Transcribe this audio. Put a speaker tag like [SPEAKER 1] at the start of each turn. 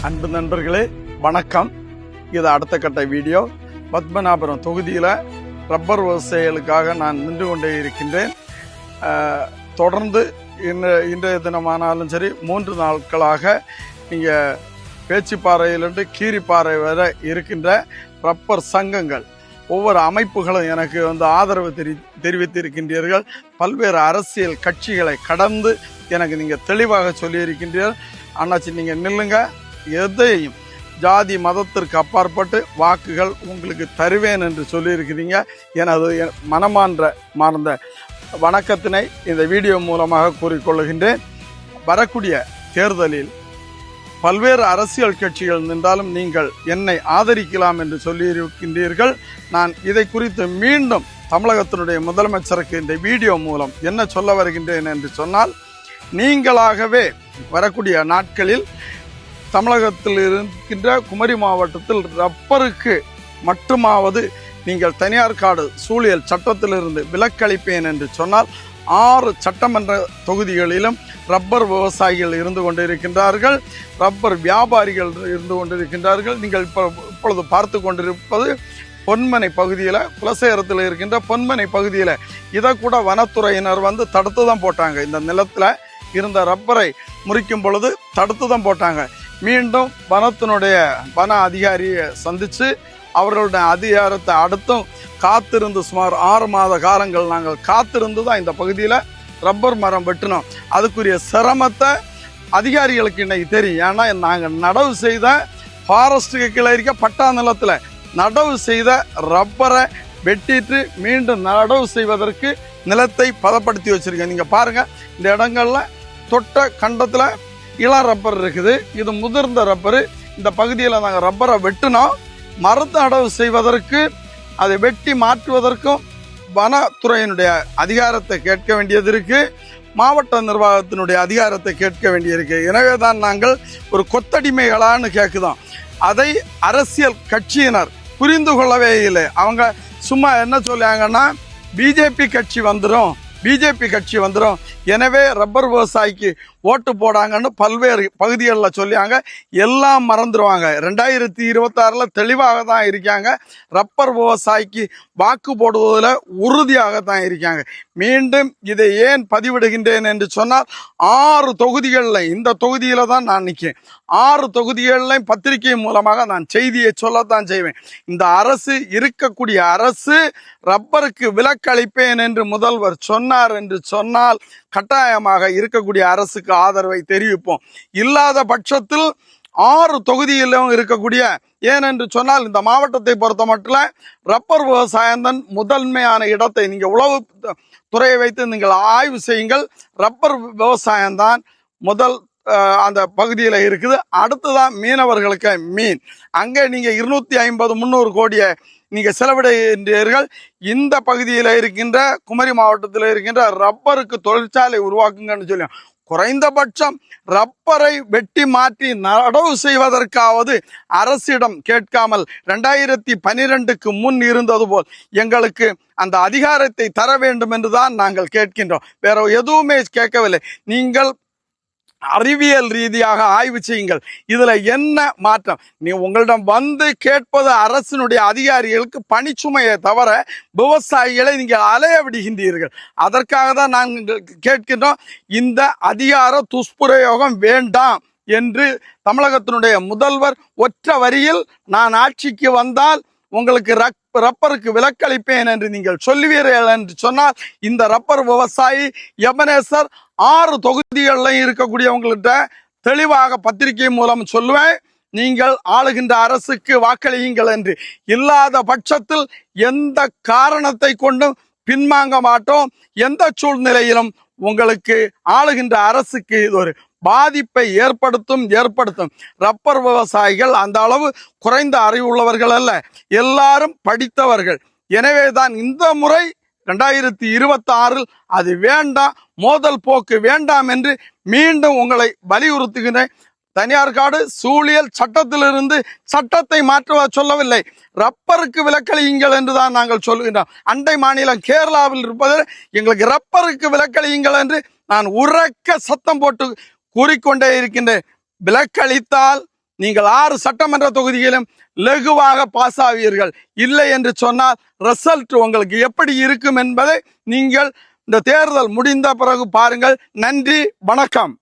[SPEAKER 1] அன்பு நண்பர்களே வணக்கம். இது அடுத்த கட்ட வீடியோ. பத்மநாபுரம் தொகுதியில் ரப்பர் விவசாயிகளுக்காக நான் நின்று கொண்டே இருக்கின்றேன். தொடர்ந்து இன்றைய தினமானாலும் சரி 3 நாட்களாக நீங்கள் பேச்சிப்பாறையிலிருந்து கீரிப்பாறை வரை இருக்கின்ற ரப்பர் சங்கங்கள் ஒவ்வொரு அமைப்புகளும் எனக்கு ஆதரவு தெரிவித்திருக்கின்றீர்கள். பல்வேறு அரசியல் கட்சிகளை கடந்து எனக்கு நீங்கள் தெளிவாக சொல்லியிருக்கின்றீர்கள். அண்ணாச்சி நீங்கள் நில்லுங்க, எதையும் ஜாதி மதத்திற்கு அப்பாற்பட்டு வாக்குகள் உங்களுக்கு தருவேன் என்று சொல்லியிருக்கிறீங்க. எனது மனமார்ந்த வணக்கத்தினை இந்த வீடியோ மூலமாக கூறிக்கொள்ளுகின்றேன். வரக்கூடிய தேர்தலில் பல்வேறு அரசியல் கட்சிகள் நின்றாலும் நீங்கள் என்னை ஆதரிக்கலாம் என்று சொல்லியிருக்கின்றீர்கள். நான் இதை குறித்து மீண்டும் தமிழகத்தினுடைய முதலமைச்சருக்கு இந்த வீடியோ மூலம் என்ன சொல்ல வருகின்றேன் என்று சொன்னால், நீங்களாகவே வரக்கூடிய நாட்களில் தமிழகத்தில் இருக்கின்ற குமரி மாவட்டத்தில் ரப்பருக்கு மட்டுமாவது நீங்கள் தனியார் காடு சூழியல் சட்டத்திலிருந்து விலக்களிப்பேன் என்று சொன்னால் 6 சட்டமன்ற தொகுதிகளிலும் ரப்பர் விவசாயிகள் இருந்து கொண்டிருக்கின்றார்கள், ரப்பர் வியாபாரிகள் இருந்து கொண்டிருக்கின்றார்கள். நீங்கள் இப்பொழுது பார்த்து கொண்டிருப்பது பொன்மனை பகுதியில், குலசேகரத்தில் இருக்கின்ற பொன்மனை பகுதியில் இதை கூட வனத்துறையினர் தடுத்து தான் போட்டாங்க. இந்த நிலத்தில் இருந்த ரப்பரை முறிக்கும் பொழுது தடுத்து தான் போட்டாங்க. மீண்டும் வன அதிகாரியை சந்தித்து அவர்களுடைய அதிகாரத்தை அடுத்தும் காத்திருந்து சுமார் 6 மாத காலங்கள் நாங்கள் காத்திருந்து தான் இந்த பகுதியில் ரப்பர் மரம் வெட்டினோம். அதுக்குரிய சிரமத்தை அதிகாரிகளுக்கு இன்னைக்கு தெரியும். ஏன்னா நாங்கள் நடவு செய்த ஃபாரஸ்ட்டுக்கு கீழே இருக்க பட்டா நிலத்தில் நடவு செய்த ரப்பரை வெட்டிட்டு மீண்டும் நடவு செய்வதற்கு நிலத்தை பதப்படுத்தி வச்சிருக்கேன். நீங்கள் பாருங்கள், இந்த இடங்கள்ல தொட்ட கண்டத்தில் இளம் ரப்பர் இருக்குது, இது முதிர்ந்த ரப்பரு. இந்த பகுதியில் நாங்கள் ரப்பரை வெட்டினோம். மரத்தை நடவு செய்வதற்கு அதை வெட்டி மாற்றுவதற்கும் வனத்துறையினுடைய அதிகாரத்தை கேட்க வேண்டியது இருக்கு, மாவட்ட நிர்வாகத்தினுடைய அதிகாரத்தை கேட்க வேண்டியிருக்கு. எனவே தான் நாங்கள் ஒரு கொத்தடிமைகளான்னு கேட்குதோம். அதை அரசியல் கட்சியினர் புரிந்து கொள்ளவே இல்லை. அவங்க சும்மா என்ன சொல்லுவாங்கன்னா, பிஜேபி கட்சி வந்துடும், எனவே ரப்பர் விவசாயிக்கு ஓட்டு போடாங்கன்னு பல்வேறு பகுதிகளில் சொல்லியாங்க. எல்லாம் மறந்துடுவாங்க. 2026 தெளிவாக தான் இருக்காங்க. ரப்பர் விவசாயிக்கு வாக்கு போடுவதில் உறுதியாக தான் இருக்காங்க. மீண்டும் இதை ஏன் பதிவிடுகின்றேன் என்று சொன்னால், 6 தொகுதிகளில், இந்த தொகுதியில தான் நான் நிற்கேன், 6 தொகுதிகளிலும் பத்திரிகை மூலமாக நான் செய்தியை சொல்லத்தான் செய்வேன். இந்த அரசு இருக்கக்கூடிய அரசு ரப்பருக்கு விலக்களிப்பேன் என்று முதல்வர் சொன்னார் என்று சொன்னால் கட்டாயமாக இருக்கக்கூடிய அரசுக்கு ஆதரவை தெரிவிப்போம். இல்லாத பட்சத்தில் 6 தொகுதியிலும் இருக்கக்கூடிய, ஏனென்று சொன்னால் இந்த மாவட்டத்தை பொறுத்த மட்டும் ரப்பர் விவசாயம்தான் முதன்மையான இடத்தை, நீங்க உளவு துறையை வைத்து நீங்கள் ஆய்வு செய்யுங்கள், ரப்பர் விவசாயம்தான் முதல் அந்த பகுதியில் இருக்குது. அடுத்துதான் மீனவர்களுக்கு மீன். அங்கே நீங்க 250-300 கோடியை நீங்க செலவிடுகின்றீர்கள். இந்த பகுதியில் இருக்கின்ற குமரி மாவட்டத்தில் இருக்கின்ற ரப்பருக்கு தொழிற்சாலை உருவாக்குங்கன்னு சொல்லி குறைந்தபட்சம் ரப்பரை வெட்டி மாற்றி நடவு செய்வதற்காவது அரசிடம் கேட்காமல் 2012க்கு முன் இருந்தது போல் எங்களுக்கு அந்த அதிகாரத்தை தர வேண்டும் என்றுதான் நாங்கள் கேட்கின்றோம். வேற எதுவுமே கேட்கவில்லை. நீங்கள் அறிவியல் ரீதியாக ஆய்வு செய்யுங்கள். இதுல என்ன மாற்றம்? நீ உங்களிடம் கேட்பது அரசினுடைய அதிகாரிகளுக்கு பணிச்சுமையை தவிர விவசாயிகளை நீங்கள் அலைய விடுகின்றீர்கள். அதற்காக தான் நாங்கள் கேட்கின்றோம், இந்த அதிகார துஷ்பிரயோகம் வேண்டாம் என்று தமிழகத்தினுடைய முதல்வர் ஒற்ற வரியில், நான் ஆட்சிக்கு வந்தால் உங்களுக்கு ரப்பருக்கு விலக்களிப்பேன் என்று நீங்கள் சொல்லுவீர்கள் என்று சொன்னால், இந்த ரப்பர் விவசாயி எபனேசர் 6 தொகுதிகளில் இருக்கக்கூடியவங்கள்ட்ட தெளிவாக பத்திரிகை மூலம் சொல்லுவேன், நீங்கள் ஆளுகின்ற அரசுக்கு வாக்களியுங்கள் என்று. இல்லாத பட்சத்தில் எந்த காரணத்தை கொண்டும் பின்வாங்க மாட்டோம். எந்த சூழ்நிலையிலும் உங்களுக்கு ஆளுகின்ற அரசுக்கு இது ஒரு பாதிப்பை ஏற்படுத்தும். ரப்பர் விவசாயிகள் அந்த அளவு குறைந்த அறிவுள்ளவர்கள் அல்ல, எல்லாரும் படித்தவர்கள். எனவே தான் இந்த முறை 2026 அது வேண்டாம், மோதல் போக்கு வேண்டாம் என்று மீண்டும் உங்களை வலியுறுத்துகிறேன். தனியார் காடு சூழியல் சட்டத்திலிருந்து சட்டத்தை மாற்ற சொல்லவில்லை, ரப்பருக்கு விலக்களியுங்கள் என்றுதான் நாங்கள் சொல்லுகின்றோம். அண்டை மாநிலம் கேரளாவில் இருப்பது எங்களுக்கு ரப்பருக்கு விலக்களியுங்கள் என்று நான் உரக்க சத்தம் போட்டு கூறிக்கொண்டே இருக்கின்றேன். விலக்களித்தால் நீங்கள் 6 சட்டமன்ற தொகுதியிலும் லகுவாக பாஸ் ஆவீர்கள். இல்லை என்று சொன்னால் ரிசல்ட் உங்களுக்கு எப்படி இருக்கும் என்பதை நீங்கள் இந்த தேர்தல் முடிந்த பிறகு பாருங்கள். நன்றி, வணக்கம்.